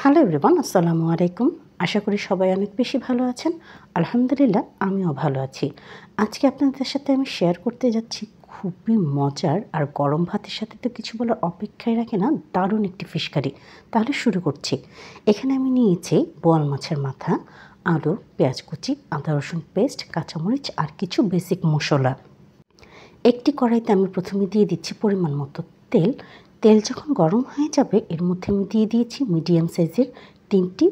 Hello everyone, আসসালামু আলাইকুম। আশা করি সবাই অনেক বেশি ভালো আছেন। আলহামদুলিল্লাহ, আমিও ভালো আছি। আজকে আপনাদের সাথে আমি শেয়ার করতে যাচ্ছি খুবই মজার আর গরম ভাতের সাথে তো কিছু বলার অপেক্ষায় রাখে না, দারুণ একটি ফিশ কারি। তাহলে শুরু করছি। এখানে আমি নিয়েছি বোয়াল মাছের মাথা, আলু, পেঁয়াজ কুচি, আদা রসুন পেস্ট, কাঁচামরিচ আর কিছু বেসিক মশলা। একটি কড়াইতে আমি প্রথমে দিয়ে দিচ্ছি পরিমাণ মতো তেল। তেল যখন গরম হয়ে যাবে এর মধ্যে আমি দিয়ে দিয়েছি মিডিয়াম সাইজের 3টি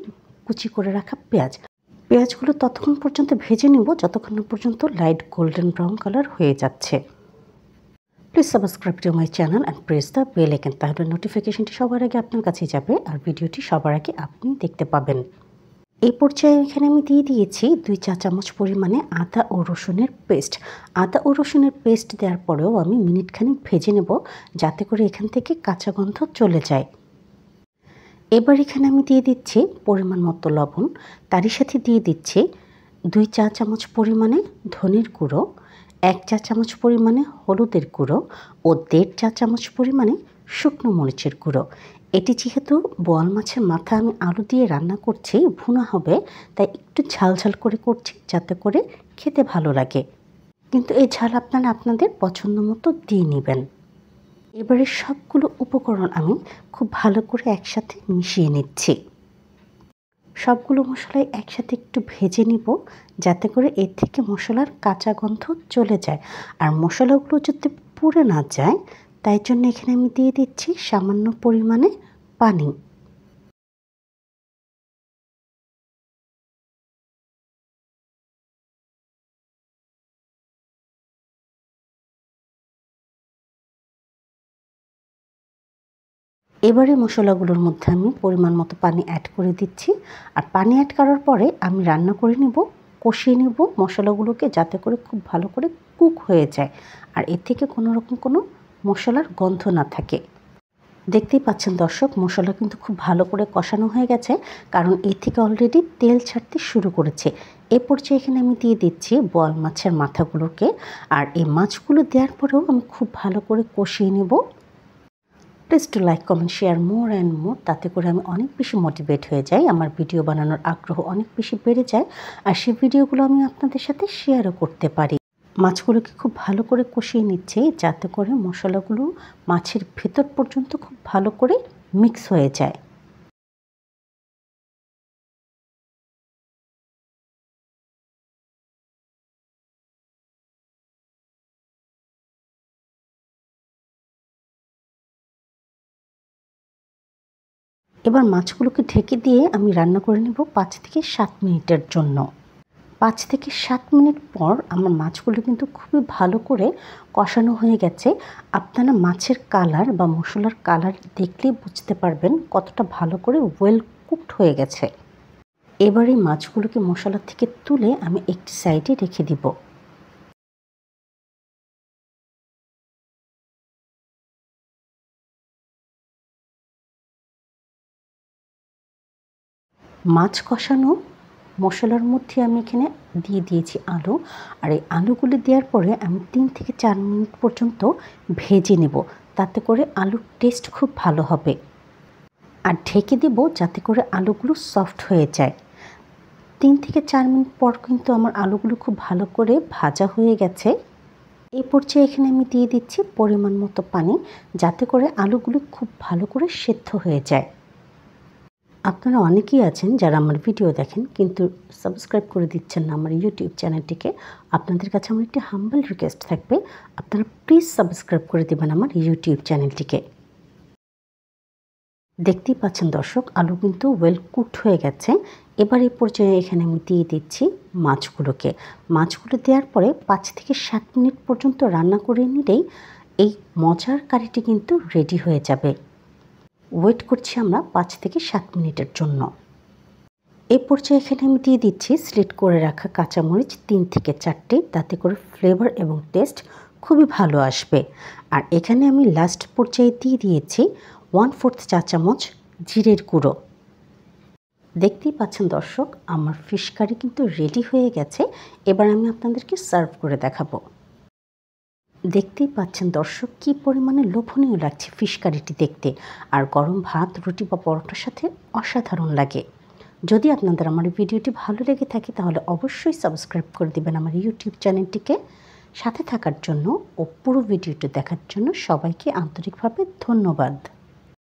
কুচি করে রাখা পেঁয়াজ। পেঁয়াজগুলো ততক্ষণ পর্যন্ত ভেজে নেব যতক্ষণ না পর্যন্ত লাইট গোল্ডেন ব্রাউন কালার হয়ে যাচ্ছে। Please subscribe to my channel and press the bell icon, তাহলে নোটিফিকেশনটি সবার আগে আপনার কাছে যাবে আর ভিডিওটি সবার আগে আপনি দেখতে পাবেন। এই পর্যায়ে এখানে আমি দিয়ে দিয়েছি 2 চা চামচ পরিমাণে আদা ও রসুনের পেস্ট। আদা ও রসুনের পেস্ট দেওয়ার পরেও আমি মিনিটখানেক ভেজে নেব যাতে করে এখান থেকে কাঁচা গন্ধ চলে যায়। এবার এখানে আমি দিয়ে দিচ্ছি পরিমাণ মতো লবণ, তারই সাথে দিয়ে দিচ্ছি 2 চা চামচ পরিমাণে ধনের গুঁড়ো, 1 চা চামচ পরিমাণে হলুদের গুঁড়ো ও 1.5 চা চামচ পরিমাণে শুকনো মরিচের গুঁড়ো। এটি যেহেতু বোয়াল মাছের মাথা আমি আলু দিয়ে রান্না করছি, ভুনা হবে, তাই একটু ঝাল ঝাল করে করছি যাতে করে খেতে ভালো লাগে। কিন্তু এই ঝাল আপনারা আপনাদের পছন্দ মতো দিয়ে নেবেন। এবারে সবগুলো উপকরণ আমি খুব ভালো করে একসাথে মিশিয়ে নিচ্ছি। সবগুলো মশলাই একসাথে একটু ভেজে নিব যাতে করে এর থেকে মশলার কাঁচা গন্ধ চলে যায় আর মশলাগুলো যাতে পুড়ে না যায়, তাই জন্য এখানে আমি দিয়ে দিচ্ছি সামান্য পরিমাণে পানি। এবারে মশলাগুলোর মধ্যে আমি পরিমাণ মতো পানি অ্যাড করে দিচ্ছি আর পানি অ্যাড করার পরে আমি রান্না করে নেব, কষিয়ে নেব মশলাগুলোকে যাতে করে খুব ভালো করে কুক হয়ে যায় আর এর থেকে কোনো রকম কোনো মশলার গন্ধ না থাকে। দেখতেই পাচ্ছেন দর্শক, মশলা কিন্তু খুব ভালো করে কষানো হয়ে গেছে, কারণ এর থেকে অলরেডি তেল ছাড়তে শুরু করেছে। এ পর্যায়ে এখানে আমি দিয়ে দিচ্ছি বোয়াল মাছের মাথাগুলোকে আর এই মাছগুলো দেওয়ার পরেও আমি খুব ভালো করে কষিয়ে নেব। Please to like, comment, share more and more, তাতে করে আমি অনেক বেশি মোটিভেট হয়ে যাই, আমার ভিডিও বানানোর আগ্রহ অনেক বেশি বেড়ে যায় আর সেই ভিডিওগুলো আমি আপনাদের সাথে শেয়ারও করতে পারি। মাছগুলোকে খুব ভালো করে কষিয়ে নিচ্ছি যাতে করে মশলাগুলো মাছের ভেতর পর্যন্ত খুব ভালো করে মিক্স হয়ে যায়। এবার মাছগুলোকে ঢেকে দিয়ে আমি রান্না করে নেব 5 থেকে 7 মিনিটের জন্য। 5 থেকে 7 মিনিট পর আমার মাছগুলো কিন্তু খুবই ভালো করে কষানো হয়ে গেছে। আপনারা মাছের কালার বা মশলার কালার দেখলেই বুঝতে পারবেন কতটা ভালো করে ওয়েল কুকড হয়ে গেছে। এবারে মাছগুলোকে মশলা থেকে তুলে আমি একটি সাইডে রেখে দিব। মাছ কষানো মশলার মধ্যে আমি এখানে দিয়ে দিয়েছি আলু আর এই আলুগুলি দেওয়ার পরে আমি 3 থেকে 4 মিনিট পর্যন্ত ভেজে নেব, তাতে করে আলুর টেস্ট খুব ভালো হবে। আর ঢেকে দেব যাতে করে আলুগুলো সফট হয়ে যায়। 3 থেকে 4 মিনিট পর কিন্তু আমার আলুগুলো খুব ভালো করে ভাজা হয়ে গেছে। এই পর্যায়ে এখানে আমি দিয়ে দিচ্ছি পরিমাণ মতো পানি যাতে করে আলুগুলো খুব ভালো করে সেদ্ধ হয়ে যায়। আপনারা অনেকেই আছেন যারা আমার ভিডিও দেখেন কিন্তু সাবস্ক্রাইব করে দিচ্ছেন না আমার ইউটিউব চ্যানেলটিকে। আপনাদের কাছে আমার একটি হাম্বল রিকোয়েস্ট থাকবে, আপনারা প্লিজ সাবস্ক্রাইব করে দেবেন আমার ইউটিউব চ্যানেলটিকে। দেখতেই পাচ্ছেন দর্শক, আলু কিন্তু ওয়েল কুকড হয়ে গেছে। এবার এই পর্যায়ে এখানে আমি দিয়ে দিচ্ছি মাছগুলোকে। মাছগুলো দেওয়ার পরে 5 থেকে 7 মিনিট পর্যন্ত রান্না করে নিলেই এই মজার কারিটি কিন্তু রেডি হয়ে যাবে। ওয়েট করছি আমরা 5 থেকে 7 মিনিটের জন্য। এই পর্যায়ে এখানে আমি দিয়ে দিচ্ছি স্লিট করে রাখা কাঁচামরিচ 3 থেকে 4টি, তাতে করে ফ্লেভার এবং টেস্ট খুবই ভালো আসবে। আর এখানে আমি লাস্ট পর্যায়ে দিয়ে দিয়েছি 1/4 চা চামচ জিরের গুঁড়ো। দেখতেই পাচ্ছেন দর্শক, আমার ফিশ কারি কিন্তু রেডি হয়ে গেছে। এবার আমি আপনাদেরকে সার্ভ করে দেখাবো। দেখতেই পাচ্ছেন দর্শক কী পরিমাণে লোভনীয় লাগছে ফিশ কারিটি দেখতে, আর গরম ভাত, রুটি বা পরোটার সাথে অসাধারণ লাগে। যদি আপনাদের আমার ভিডিওটি ভালো লেগে থাকে তাহলে অবশ্যই সাবস্ক্রাইব করে দেবেন আমার ইউটিউব চ্যানেলটিকে। সাথে থাকার জন্য ও পুরো ভিডিওটি দেখার জন্য সবাইকে আন্তরিকভাবে ধন্যবাদ।